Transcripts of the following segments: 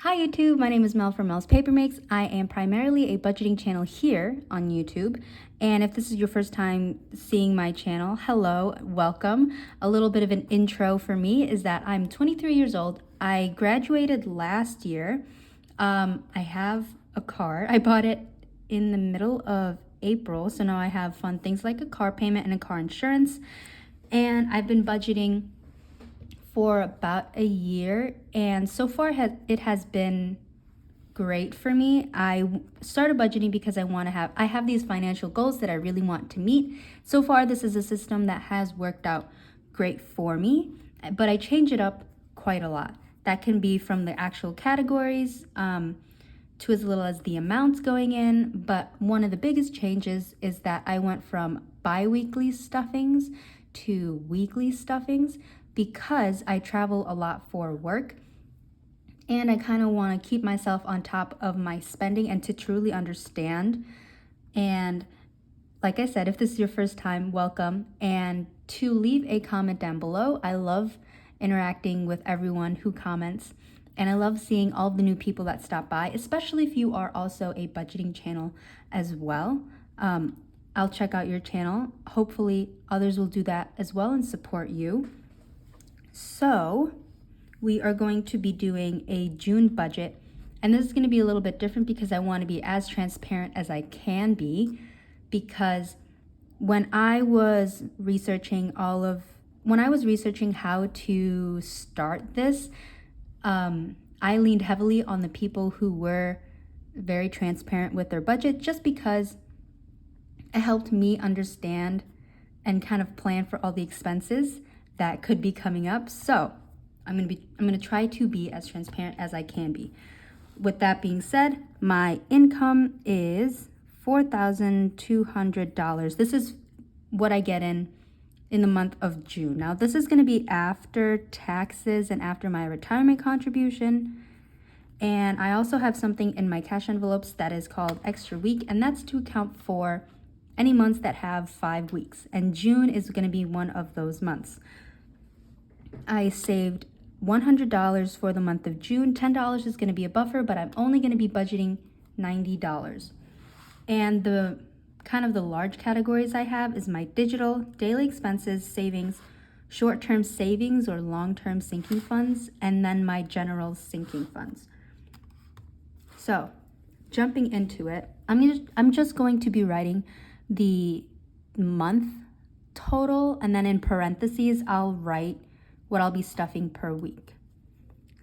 Hi YouTube, my name is Mel from Mel's Paper Makes. I am primarily a budgeting channel here on YouTube. And if this is your first time seeing my channel, hello, welcome. A little bit of an intro for me is that I'm 23 years old. I graduated last year. I have a car. I bought it in the middle of April. So now I have fun things like a car payment and a car insurance. And I've been budgeting for about a year, and so far it has been great for me. I started budgeting because I have these financial goals that I really want to meet. So far this is a system that has worked out great for me, but I change it up quite a lot. That can be from the actual categories to as little as the amounts going in, but one of the biggest changes is that I went from bi-weekly stuffings to weekly stuffings because I travel a lot for work, and I kind of want to keep myself on top of my spending and to truly understand. And like I said, if this is your first time, welcome, and to leave a comment down below. I love interacting with everyone who comments, and I love seeing all the new people that stop by, especially if you are also a budgeting channel as well. I'll check out your channel. Hopefully others will do that as well and support you. So we are going to be doing a June budget, and this is going to be a little bit different because I want to be as transparent as I can be, because when I was researching how to start this, I leaned heavily on the people who were very transparent with their budget, just because it helped me understand and kind of plan for all the expenses that could be coming up. So I'm gonna try to be as transparent as I can be. With that being said, my income is $4,200. This is what I get in the month of June. Now this is gonna be after taxes and after my retirement contribution. And I also have something in my cash envelopes that is called extra week, and that's to account for any months that have 5 weeks. And June is gonna be one of those months. I saved $100 for the month of June. $10 is going to be a buffer, but I'm only going to be budgeting $90. And the large categories I have is my digital, daily expenses, savings, short-term savings or long-term sinking funds, and then my general sinking funds. So jumping into it, I'm just going to be writing the month total, and then in parentheses I'll write what I'll be stuffing per week.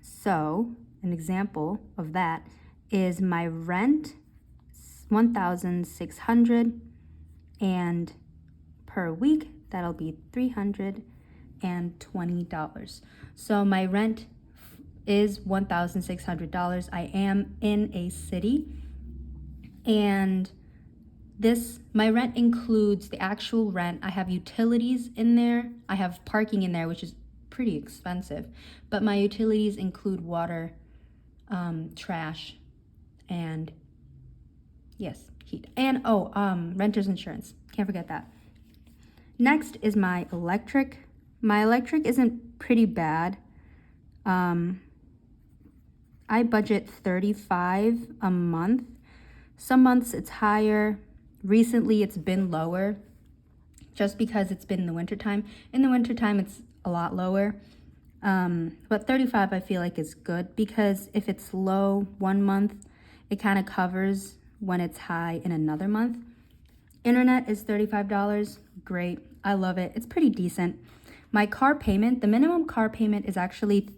So an example of that is my rent, $1,600, and per week that'll be $320. So my rent is $1,600. I am in a city, and my rent includes the actual rent. I have utilities in there. I have parking in there, which is pretty expensive, but my utilities include water, trash, and yes, heat, and renter's insurance. Can't forget that. Next is my electric. My electric isn't pretty bad. I budget $35 a month. Some months it's higher. Recently it's been lower, just because it's been the wintertime. In the wintertime it's a lot lower, but 35 I feel like is good, because if it's low one month, it kind of covers when it's high in another month. Internet is $35. Great, I love it. It's pretty decent. My car payment, the minimum car payment is actually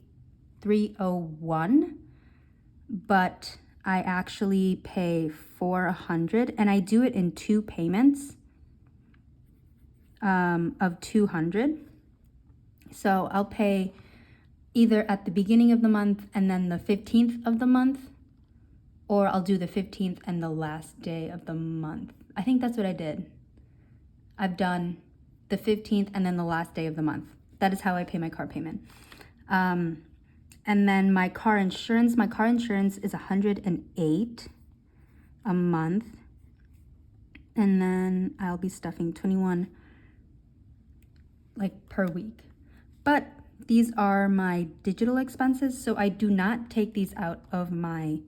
$301, but I actually pay $400, and I do it in 2 payments of $200. So I'll pay either at the beginning of the month and then the 15th of the month, or I'll do the 15th and the last day of the month. I think that's what I did. I've done the 15th and then the last day of the month. That is how I pay my car payment. And then my car insurance is $108 a month. And then I'll be stuffing $21 per week. But these are my digital expenses, so I do not take these out of my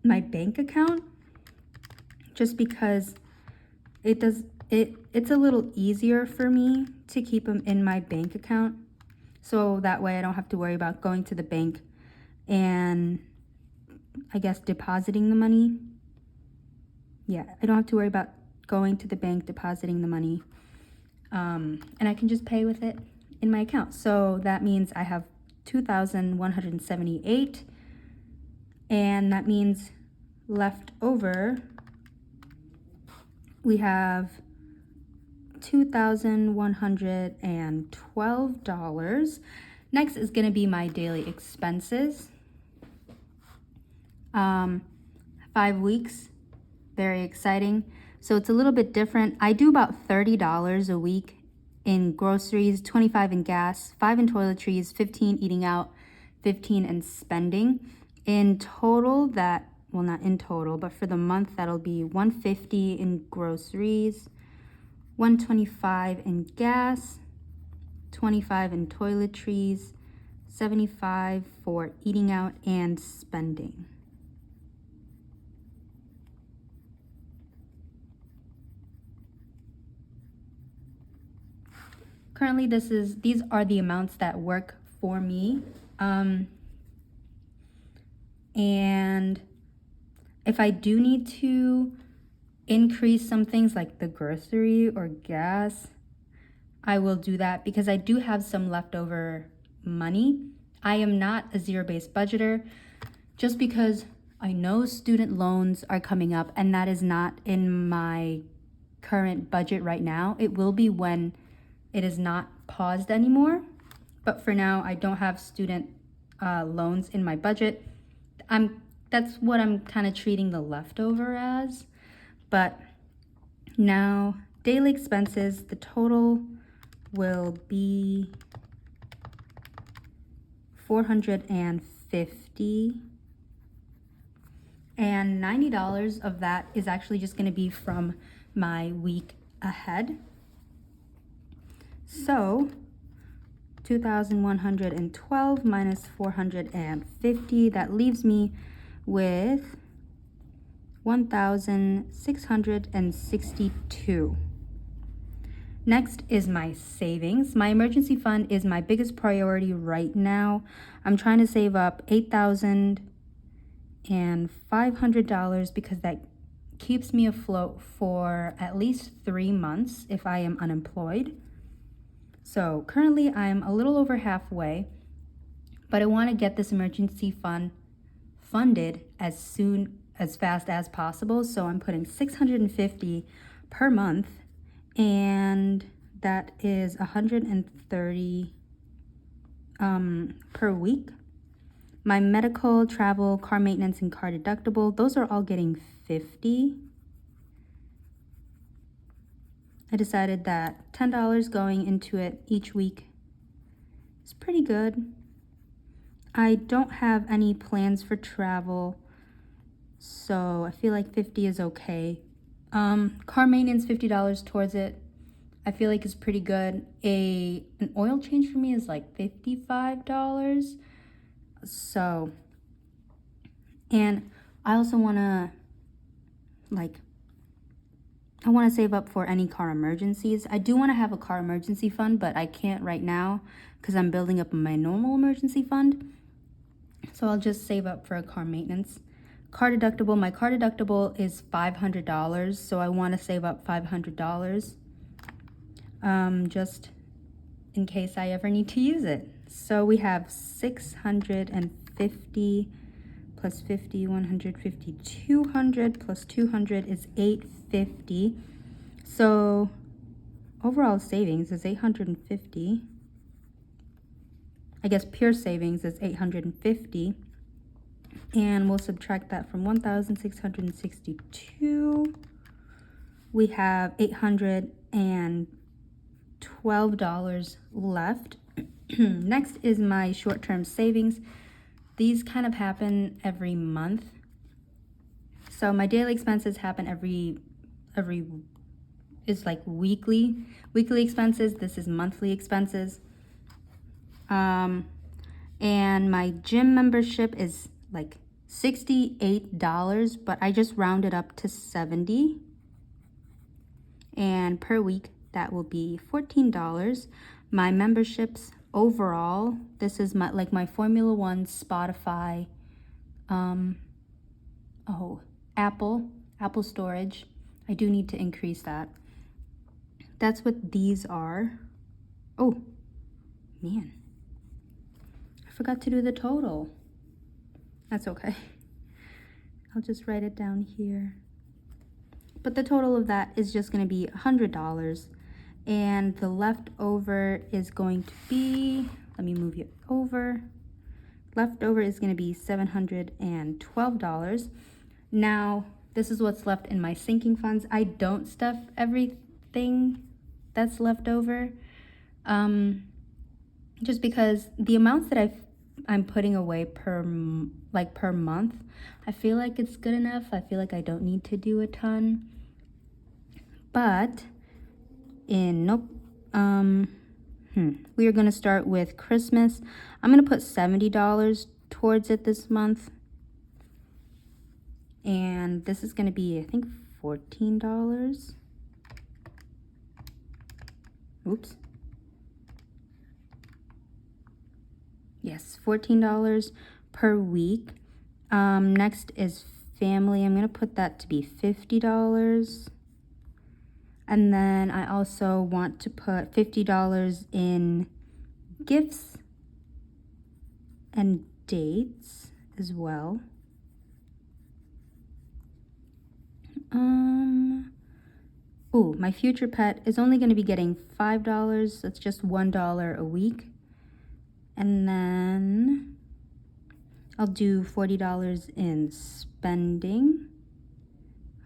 bank account, just because it's a little easier for me to keep them in my bank account, so that way I don't have to worry about going to the bank and I guess depositing the money. Yeah, I don't have to worry about going to the bank, depositing the money, and I can just pay with it in my account. So that means I have 2,178, and that means left over we have $2,112. Next is going to be my daily expenses. 5 weeks, very exciting. So it's a little bit different. I do about $30 a week in groceries, 25 in gas, 5 in toiletries, 15 eating out, 15 in spending. In total, well, not in total, but for the month, that'll be $150 in groceries, $125 in gas, $25 in toiletries, $75 for eating out and spending. Currently, these are the amounts that work for me. And if I do need to increase some things like the grocery or gas, I will do that because I do have some leftover money. I am not a zero-based budgeter just because I know student loans are coming up, and that is not in my current budget right now. It will be when it is not paused anymore. But for now, I don't have student loans in my budget. That's what I'm kind of treating the leftover as. But now, daily expenses, the total will be $450. And $90 of that is actually just going to be from my week ahead. So 2,112 minus 450, that leaves me with 1,662. Next is my savings. My emergency fund is my biggest priority right now. I'm trying to save up $8,500 because that keeps me afloat for at least 3 months if I am unemployed. So currently I'm a little over halfway, but I want to get this emergency fund funded as fast as possible. So I'm putting $650 per month, and that is $130 per week. My medical, travel, car maintenance, and car deductible, those are all getting $50. I decided that $10 going into it each week is pretty good. I don't have any plans for travel, so I feel like $50 is okay. Car maintenance, $50 towards it, I feel like is pretty good. An oil change for me is like $55. So, and I also want to save up for any car emergencies. I do want to have a car emergency fund, but I can't right now because I'm building up my normal emergency fund. So I'll just save up for a car maintenance. Car deductible, my car deductible is $500, so I want to save up $500 just in case I ever need to use it. So we have 650 plus 50, 150, 200 plus 200 is 850. So overall savings is 850. I guess pure savings is 850. And we'll subtract that from 1,662. We have $812 left. Next is my short-term savings. These kind of happen every month. So my daily expenses happen it's like weekly expenses. This is monthly expenses. And my gym membership is like $68, but I just rounded up to 70. And per week, that will be $14. My memberships overall, this is my Formula One, Spotify, Apple storage. I do need to increase that. That's what these are. Oh, man. I forgot to do the total. That's okay. I'll just write it down here. But the total of that is just going to be $100. And the leftover is going to be, let me move it over. Leftover is going to be $712. Now, this is what's left in my sinking funds. I don't stuff everything that's left over, just because the amounts that I'm putting away per month, I feel like it's good enough. I feel like I don't need to do a ton. But we are going to start with Christmas. I'm going to put $70 towards it this month. And this is going to be, I think, $14. Oops. Yes, $14 per week. Next is family. I'm going to put that to be $50. And then I also want to put $50 in gifts and dates as well. Oh, my future pet is only going to be getting $5. That's just $1 a week. And then I'll do $40 in spending.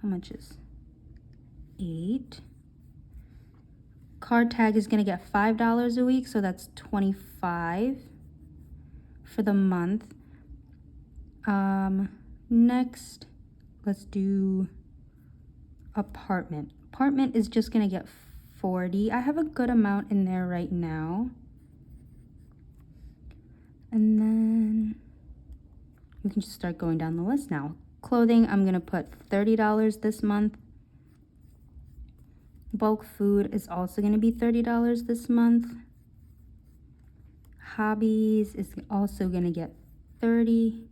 How much is 8? Card tag is going to get $5 a week, so that's $25 for the month. Next, let's do apartment. Apartment is just going to get $40. I have a good amount in there right now. And then we can just start going down the list now. Clothing, I'm going to put $30 this month. Bulk food is also going to be $30 this month. Hobbies is also going to get $30.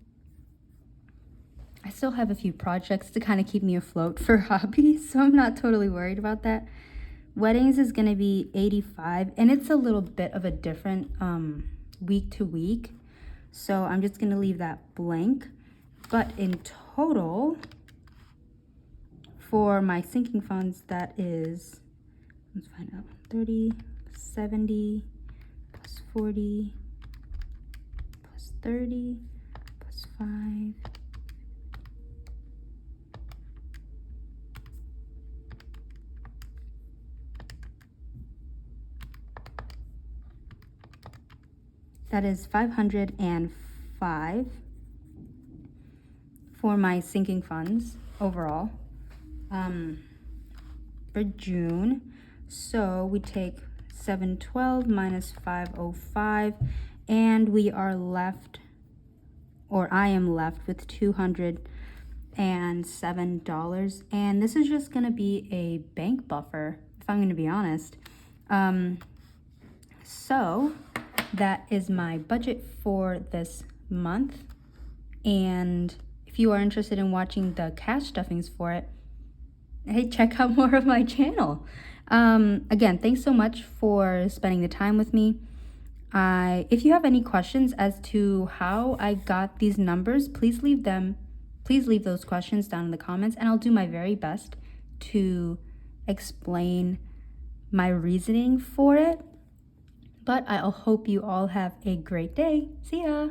I still have a few projects to kind of keep me afloat for hobbies, so I'm not totally worried about that. Weddings is going to be $85, and it's a little bit of a different week to week, so I'm just going to leave that blank. But in total, for my sinking funds, that is, let's find out, 30, 70, plus 40, plus 30, plus 5. That is 505 for my sinking funds overall for June. So we take 712 minus 505, and we are left, or I am left with $207. And this is just going to be a bank buffer, if I'm going to be honest. So that is my budget for this month. And if you are interested in watching the cash stuffings for it, hey, check out more of my channel. Again, thanks so much for spending the time with me. If you have any questions as to how I got these numbers, please leave those questions down in the comments, and I'll do my very best to explain my reasoning for it. But I hope you all have a great day. See ya!